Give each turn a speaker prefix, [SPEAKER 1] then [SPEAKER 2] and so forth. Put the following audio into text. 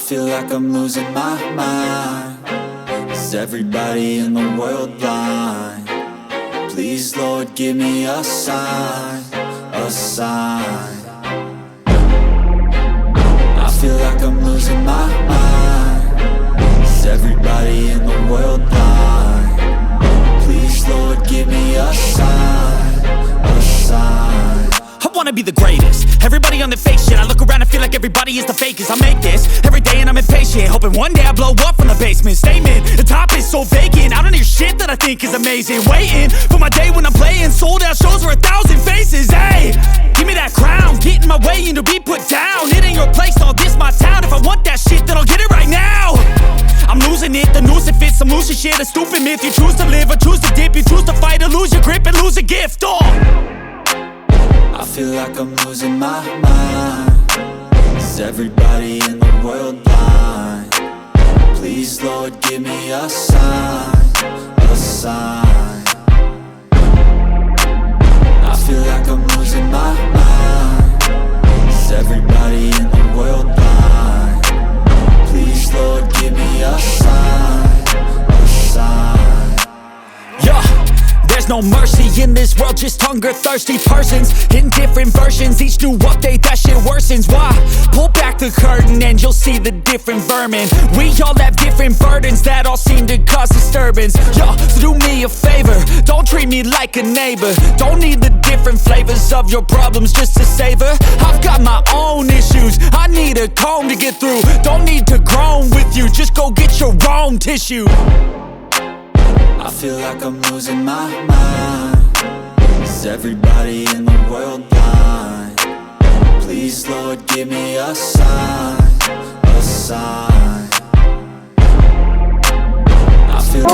[SPEAKER 1] feel like I'm losing my mind. Is everybody in the world blind? Please, Lord, give me a sign, a sign. I feel like I'm losing my mind. Is everybody in the world blind? Please, Lord, give me a sign, a sign.
[SPEAKER 2] I wanna be the greatest. Everybody on the fake shit. I look around and feel like everybody is the fakest. I make this every day and I'm impatient, hoping one day I blow up from the basement. Statement, the top is so vacant. I don't hear shit that I think is amazing. Waiting for my day when I'm playing sold out shows for 1,000 faces. Hey, give me that crown, get in my way and to be put down. It ain't your place, all this my town. If I want that shit, then I'll get it right now. I'm losing it, the noose it fits. I'm losing shit, a stupid myth. You choose to live or choose to dip. You choose to fight or lose your grip and lose a gift.
[SPEAKER 1] I feel like I'm losing my mind. Is everybody in the world blind? Please, Lord, give me a sign, a sign. I feel like I'm losing my mind. Is everybody in the world blind? Please, Lord, give me a sign, a sign.
[SPEAKER 2] Yeah. There's no mercy in this world, just hunger-thirsty persons in different versions. Each new update, that shit worsens. Why? Pull back the curtain and you'll see the different vermin. We all have different burdens that all seem to cause disturbance. Yo, so do me a favor, don't treat me like a neighbor. Don't need the different flavors of your problems just to savor. I've got my own issues, I need a comb to get through. Don't need to groan with you, just go get your own tissue.
[SPEAKER 1] I feel like I'm losing my mind. Is everybody in the world blind? Please, Lord, give me a sign, a sign. I feel